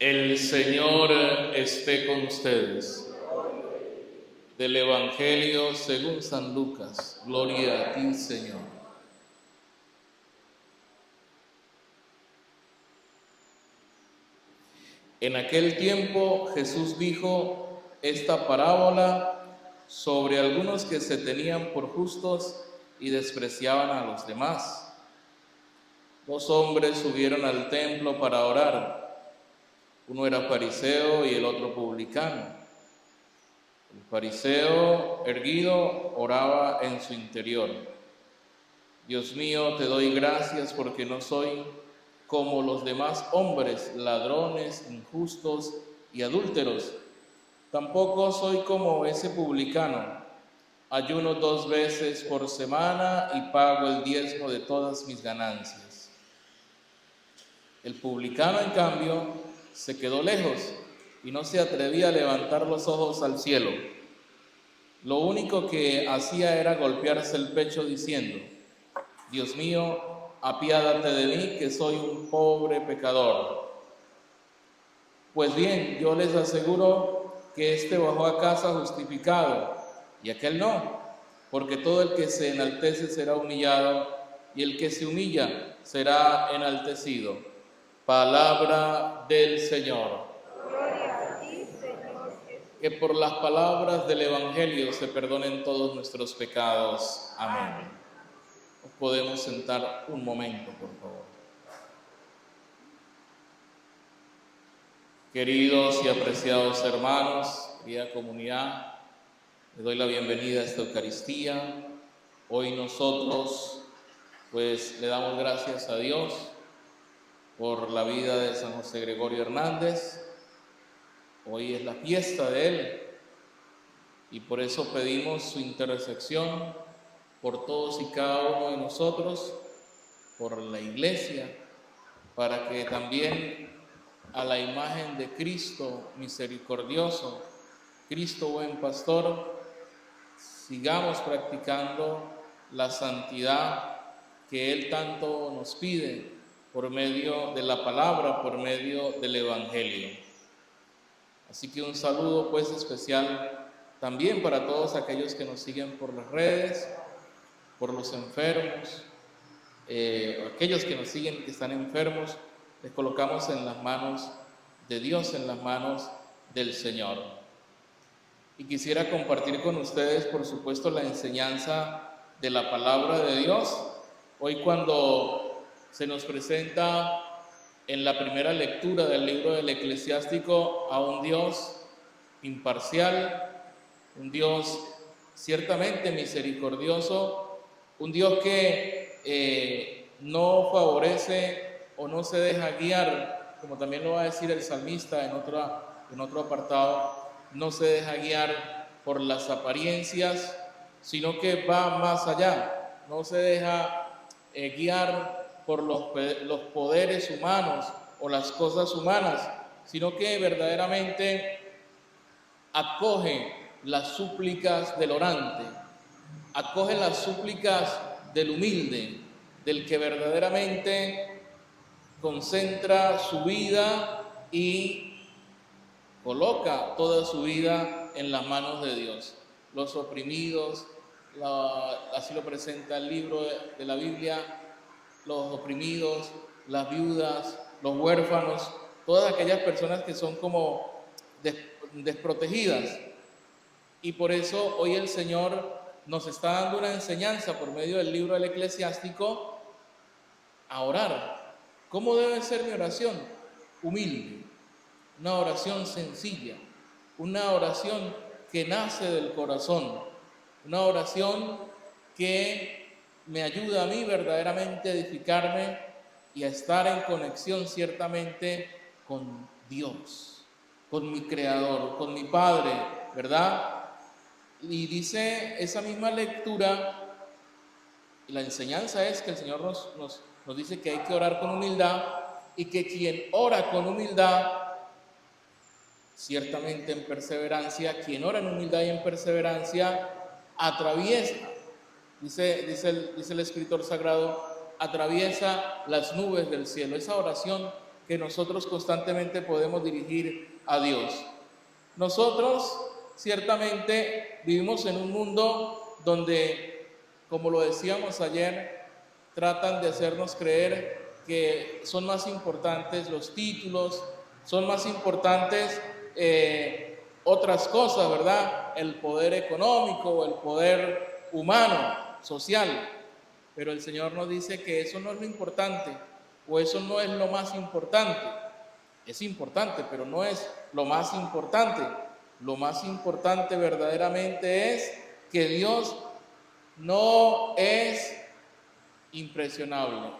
El Señor esté con ustedes. Del Evangelio según San Lucas. Gloria a ti, Señor. En aquel tiempo Jesús dijo esta parábola sobre algunos que se tenían por justos y despreciaban a los demás. Dos hombres subieron al templo para orar. Uno era fariseo y el otro publicano. El fariseo, erguido, oraba en su interior: Dios mío, te doy gracias porque no soy como los demás hombres, ladrones, injustos y adúlteros. Tampoco soy como ese publicano. Ayuno 2 veces por semana y pago el diezmo de todas mis ganancias. El publicano, en cambio, se quedó lejos y no se atrevía a levantar los ojos al cielo. Lo único que hacía era golpearse el pecho diciendo: Dios mío, apiádate de mí, que soy un pobre pecador. Pues bien, yo les aseguro que éste bajó a casa justificado y aquel no, porque todo el que se enaltece será humillado y el que se humilla será enaltecido. Palabra del Señor. Gloria a ti, Señor Jesús. Que por las palabras del Evangelio se perdonen todos nuestros pecados. Amén. Nos podemos sentar un momento, por favor. Queridos y apreciados hermanos, querida comunidad, les doy la bienvenida a esta Eucaristía. Hoy nosotros, pues, le damos gracias a Dios por la vida de San José Gregorio Hernández. Hoy es la fiesta de él y por eso pedimos su intersección por todos y cada uno de nosotros, por la Iglesia, para que también a la imagen de Cristo misericordioso, Cristo buen pastor, sigamos practicando la santidad que Él tanto nos pide por medio de la palabra, por medio del Evangelio. Así que un saludo pues especial también para todos aquellos que nos siguen por las redes, por los enfermos, aquellos que nos siguen que están enfermos, les colocamos en las manos de Dios, en las manos del Señor. Y quisiera compartir con ustedes, por supuesto, la enseñanza de la palabra de Dios. Hoy, cuando se nos presenta en la primera lectura del libro del Eclesiástico a un Dios imparcial, un Dios ciertamente misericordioso, un Dios que no favorece o no se deja guiar, como también lo va a decir el salmista en otro apartado, no se deja guiar por las apariencias, sino que va más allá, no se deja guiar por los poderes humanos o las cosas humanas, sino que verdaderamente acoge las súplicas del orante, acoge las súplicas del humilde, del que verdaderamente concentra su vida y coloca toda su vida en las manos de Dios. Los oprimidos, así lo presenta el libro de la Biblia, los oprimidos, las viudas, los huérfanos, todas aquellas personas que son como desprotegidas. Y por eso hoy el Señor nos está dando una enseñanza por medio del libro del Eclesiástico a orar. ¿Cómo debe ser mi oración? Humilde, una oración sencilla, una oración que nace del corazón, una oración que me ayuda a mí verdaderamente a edificarme y a estar en conexión ciertamente con Dios, con mi Creador, con mi Padre, ¿verdad? Y dice esa misma lectura, y la enseñanza es que el Señor nos dice que hay que orar con humildad y que quien ora con humildad, ciertamente en perseverancia, quien ora en humildad y en perseverancia, atraviesa, dice el escritor sagrado, atraviesa las nubes del cielo. Esa oración que nosotros constantemente podemos dirigir a Dios. Nosotros ciertamente vivimos en un mundo donde, como lo decíamos ayer, tratan de hacernos creer que son más importantes los títulos, son más importantes otras cosas, ¿verdad? El poder económico, el poder humano, social. Pero el Señor nos dice que eso no es lo importante, o eso no es lo más importante. Es importante, pero no es lo más importante. Lo más importante verdaderamente es que Dios no es impresionable.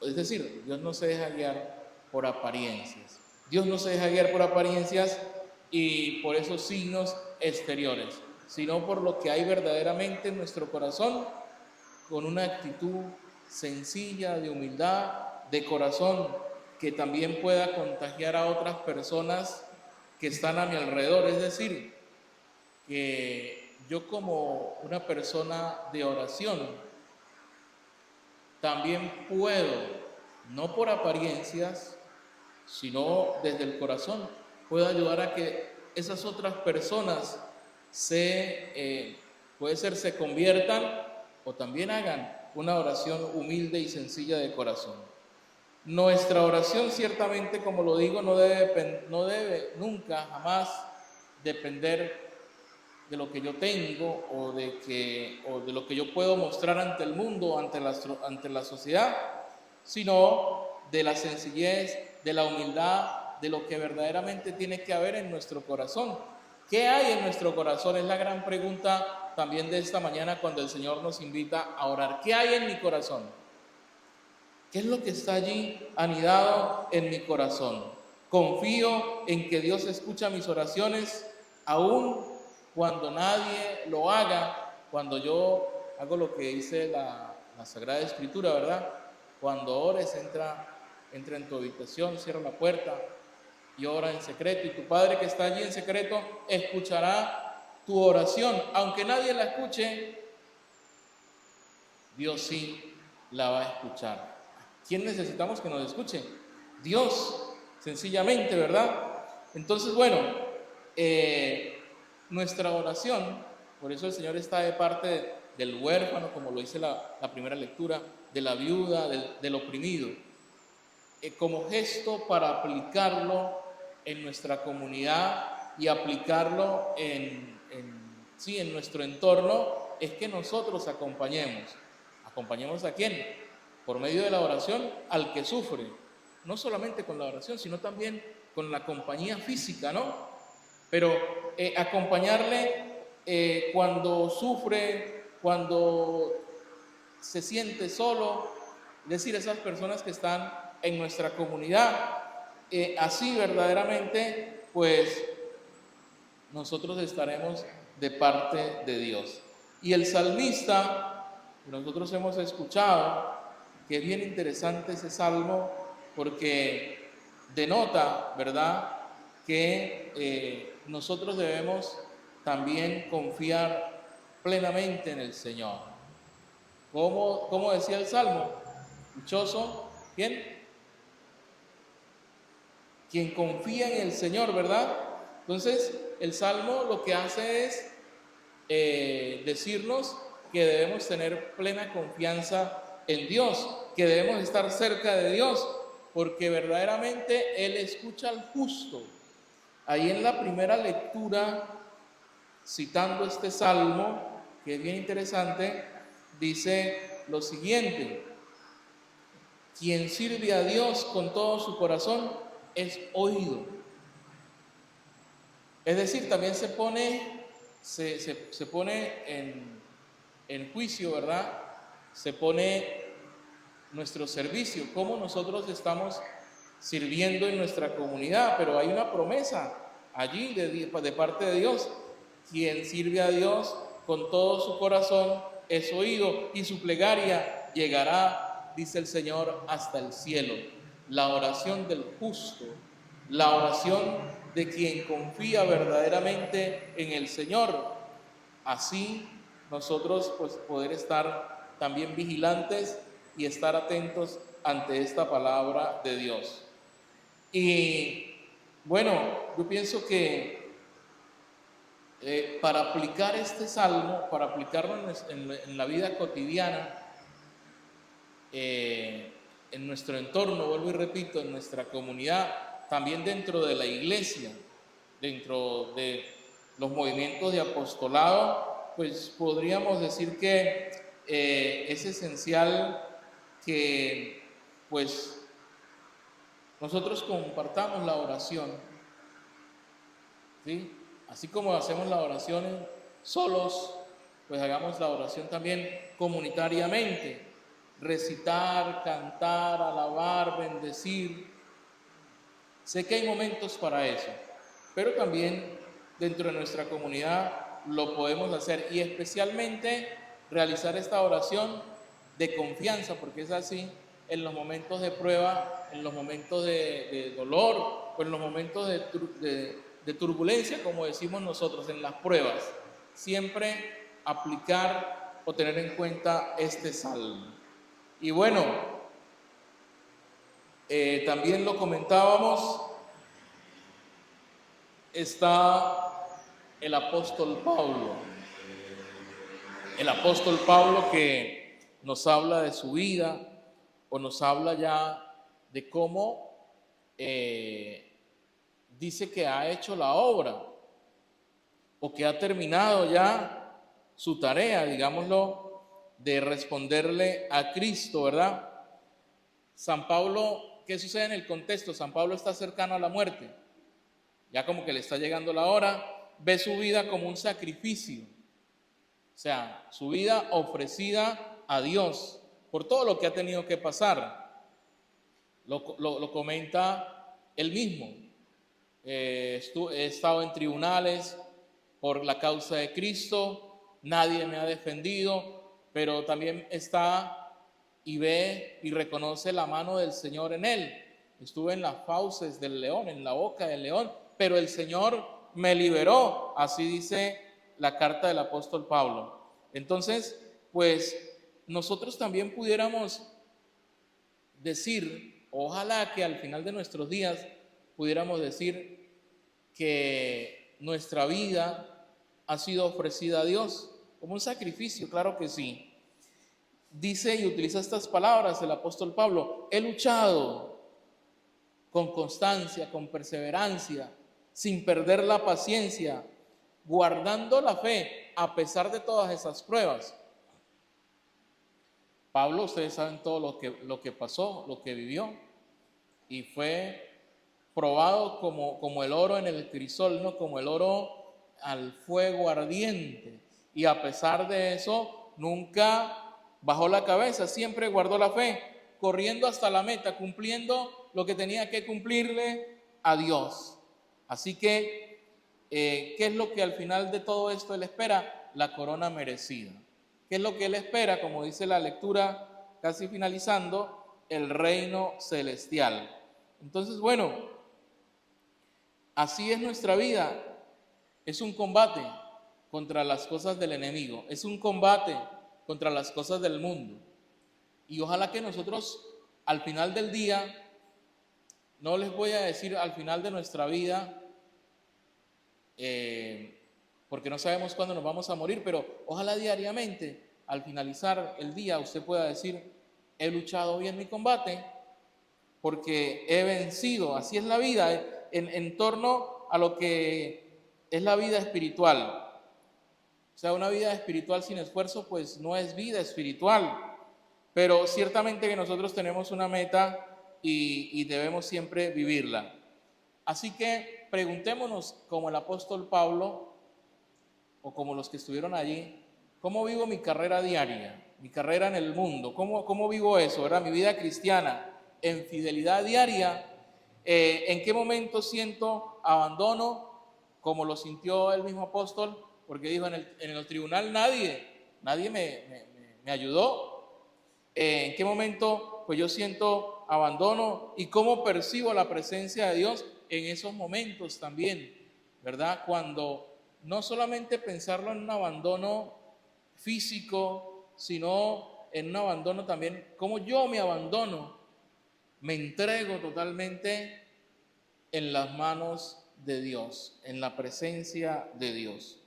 Es decir, Dios no se deja guiar por apariencias. Dios no se deja guiar por apariencias y por esos signos exteriores, sino por lo que hay verdaderamente en nuestro corazón, con una actitud sencilla, de humildad, de corazón, que también pueda contagiar a otras personas que están a mi alrededor. Es decir, que yo como una persona de oración también puedo, no por apariencias, sino desde el corazón, puedo ayudar a que esas otras personas puede ser, se conviertan o también hagan una oración humilde y sencilla de corazón. Nuestra oración ciertamente, como lo digo, no debe nunca, jamás depender de lo que yo tengo o de lo que yo puedo mostrar ante el mundo, ante la sociedad, sino de la sencillez, de la humildad, de lo que verdaderamente tiene que haber en nuestro corazón. ¿Qué hay en nuestro corazón? Es la gran pregunta también de esta mañana cuando el Señor nos invita a orar. ¿Qué hay en mi corazón? ¿Qué es lo que está allí anidado en mi corazón? Confío en que Dios escucha mis oraciones, aún cuando nadie lo haga, cuando yo hago lo que dice la Sagrada Escritura, ¿verdad? Cuando ores, entra en tu habitación, cierra la puerta y ora en secreto, y tu Padre que está allí en secreto escuchará tu oración. Aunque nadie la escuche, Dios sí la va a escuchar. ¿Quién necesitamos que nos escuche? Dios, sencillamente, ¿verdad? Entonces, bueno, nuestra oración, por eso el Señor está de parte del huérfano, como lo dice la primera lectura, de la viuda, del oprimido, como gesto para aplicarlo en nuestra comunidad y aplicarlo en nuestro entorno, es que nosotros acompañemos. ¿Acompañemos a quién? Por medio de la oración al que sufre, no solamente con la oración, sino también con la compañía física, ¿no? Pero acompañarle cuando sufre, cuando se siente solo, es decir, esas personas que están en nuestra comunidad, así verdaderamente, pues nosotros estaremos de parte de Dios. Y el salmista, que nosotros hemos escuchado, que es bien interesante ese salmo, porque denota, ¿verdad?, que nosotros debemos también confiar plenamente en el Señor. ¿Cómo decía el salmo? Dichoso, ¿quién? Quien confía en el Señor, ¿verdad? Entonces, el salmo lo que hace es decirnos que debemos tener plena confianza en Dios, que debemos estar cerca de Dios, porque verdaderamente Él escucha al justo. Ahí en la primera lectura, citando este salmo, que es bien interesante, dice lo siguiente: quien sirve a Dios con todo su corazón es oído. Es decir, también se pone en juicio, ¿verdad? Se pone nuestro servicio, cómo nosotros estamos sirviendo en nuestra comunidad, pero hay una promesa allí de parte de Dios. Quien sirve a Dios con todo su corazón es oído, y su plegaria llegará, dice el Señor, hasta el cielo. La oración del justo, la oración de quien confía verdaderamente en el Señor. Así nosotros pues poder estar también vigilantes y estar atentos ante esta palabra de Dios. Y bueno, yo pienso que para aplicar este salmo, para aplicarlo en la vida cotidiana, en nuestro entorno, vuelvo y repito, en nuestra comunidad, también dentro de la iglesia, dentro de los movimientos de apostolado, pues podríamos decir que es esencial que pues nosotros compartamos la oración, ¿sí? Así como hacemos la oración solos, pues hagamos la oración también comunitariamente. Recitar, cantar, alabar, bendecir. Sé que hay momentos para eso, pero también dentro de nuestra comunidad lo podemos hacer y especialmente realizar esta oración de confianza, porque es así en los momentos de prueba, en los momentos de dolor o en los momentos de turbulencia, como decimos nosotros, en las pruebas. Siempre aplicar o tener en cuenta este salmo. Y bueno, también lo comentábamos, está el apóstol Pablo. El apóstol Pablo que nos habla de su vida o nos habla ya de cómo dice que ha hecho la obra o que ha terminado ya su tarea, digámoslo, de responderle a Cristo, ¿verdad? San Pablo, ¿qué sucede en el contexto? San Pablo está cercano a la muerte, ya como que le está llegando la hora, ve su vida como un sacrificio, o sea, su vida ofrecida a Dios por todo lo que ha tenido que pasar. Lo comenta él mismo. He estado en tribunales por la causa de Cristo, nadie me ha defendido, pero también está y ve y reconoce la mano del Señor en él. Estuve en las fauces del león, en la boca del león, pero el Señor me liberó, así dice la carta del apóstol Pablo. Entonces, pues nosotros también pudiéramos decir, ojalá que al final de nuestros días pudiéramos decir que nuestra vida ha sido ofrecida a Dios como un sacrificio, claro que sí. Dice y utiliza estas palabras el apóstol Pablo: he luchado con constancia, con perseverancia, sin perder la paciencia, guardando la fe a pesar de todas esas pruebas. Pablo, ustedes saben todo lo que pasó, lo que vivió, y fue probado como el oro en el crisol, ¿no? Como el oro al fuego ardiente, y a pesar de eso nunca bajó la cabeza, siempre guardó la fe, corriendo hasta la meta, cumpliendo lo que tenía que cumplirle a Dios. Así que, ¿qué es lo que al final de todo esto él espera? La corona merecida. ¿Qué es lo que él espera? Como dice la lectura, casi finalizando, el reino celestial. Entonces, bueno, así es nuestra vida. Es un combate contra las cosas del enemigo, es un combate contra las cosas del mundo. Y ojalá que nosotros al final del día, no les voy a decir al final de nuestra vida, porque no sabemos cuándo nos vamos a morir, pero ojalá diariamente, al finalizar el día, usted pueda decir: he luchado bien mi combate, porque he vencido. Así es la vida en torno a lo que es la vida espiritual. O sea, una vida espiritual sin esfuerzo pues no es vida espiritual, pero ciertamente que nosotros tenemos una meta y debemos siempre vivirla. Así que preguntémonos, como el apóstol Pablo o como los que estuvieron allí: ¿cómo vivo mi carrera diaria, mi carrera en el mundo? ¿Cómo vivo eso, verdad? Mi vida cristiana en fidelidad diaria. ¿En qué momento siento abandono, como lo sintió el mismo apóstol? Porque dijo: en el tribunal nadie me ayudó. ¿En qué momento pues yo siento abandono? ¿Y cómo percibo la presencia de Dios en esos momentos también, verdad? Cuando no solamente pensarlo en un abandono físico, sino en un abandono también, cómo yo me abandono, me entrego totalmente en las manos de Dios, en la presencia de Dios.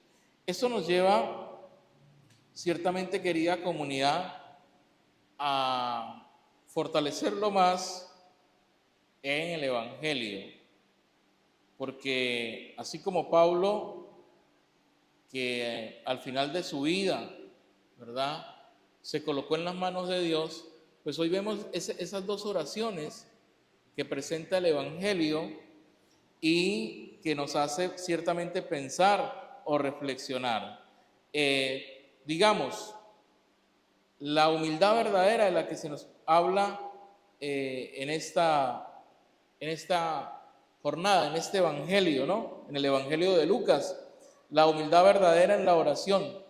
Eso nos lleva, ciertamente, querida comunidad, a fortalecerlo más en el Evangelio, porque así como Pablo, que al final de su vida, ¿verdad?, se colocó en las manos de Dios, pues hoy vemos esas dos oraciones que presenta el Evangelio y que nos hace ciertamente pensar o reflexionar. Digamos, la humildad verdadera de la que se nos habla en esta jornada, en este Evangelio, ¿no? En el Evangelio de Lucas, la humildad verdadera en la oración.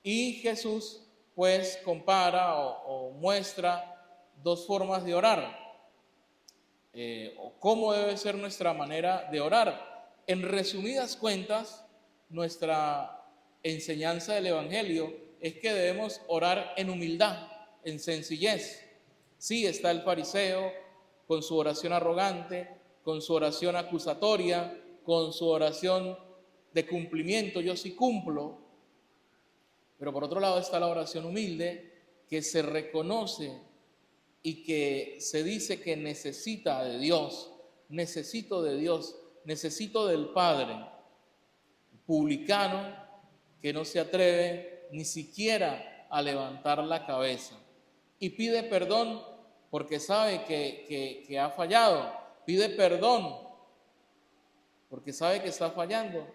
Y Jesús pues compara o muestra dos formas de orar, o cómo debe ser nuestra manera de orar. En resumidas cuentas, nuestra enseñanza del Evangelio es que debemos orar en humildad, en sencillez. Sí, está el fariseo con su oración arrogante, con su oración acusatoria, con su oración de cumplimiento, yo sí cumplo. Pero por otro lado está la oración humilde, que se reconoce y que se dice que necesita de Dios, necesito de Dios, necesito del Padre. Publicano que no se atreve ni siquiera a levantar la cabeza y pide perdón porque sabe que ha fallado, pide perdón porque sabe que está fallando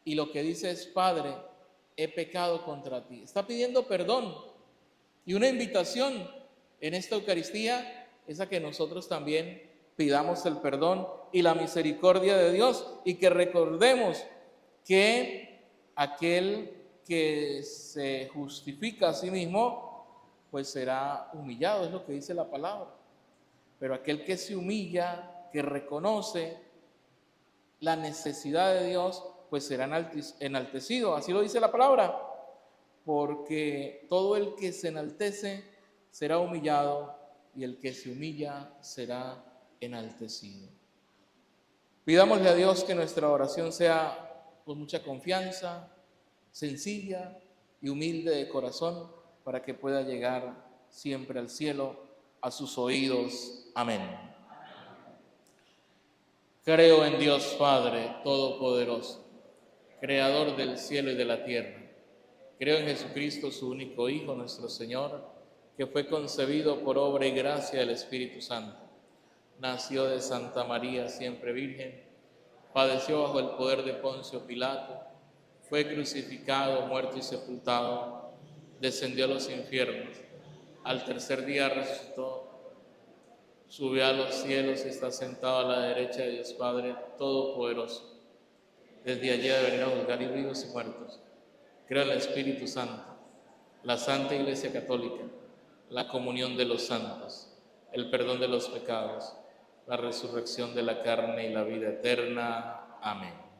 y lo que dice es: Padre, he pecado contra ti. Está pidiendo perdón. Y una invitación en esta Eucaristía es a que nosotros también pidamos el perdón y la misericordia de Dios y que recordemos que aquel que se justifica a sí mismo pues será humillado, es lo que dice la palabra. Pero aquel que se humilla, que reconoce la necesidad de Dios, pues será enaltecido. Así lo dice la palabra, porque todo el que se enaltece será humillado y el que se humilla será enaltecido. Pidámosle a Dios que nuestra oración sea con mucha confianza, sencilla y humilde de corazón, para que pueda llegar siempre al cielo, a sus oídos. Amén. Creo en Dios Padre Todopoderoso, Creador del cielo y de la tierra. Creo en Jesucristo, su único Hijo, nuestro Señor, que fue concebido por obra y gracia del Espíritu Santo. Nació de Santa María, siempre Virgen, padeció bajo el poder de Poncio Pilato, fue crucificado, muerto y sepultado, descendió a los infiernos, al tercer día resucitó, subió a los cielos y está sentado a la derecha de Dios Padre Todopoderoso. Desde allí ha de venir a juzgar vivos y muertos. Creo en el Espíritu Santo, la Santa Iglesia Católica, la comunión de los santos, el perdón de los pecados, la resurrección de la carne y la vida eterna. Amén.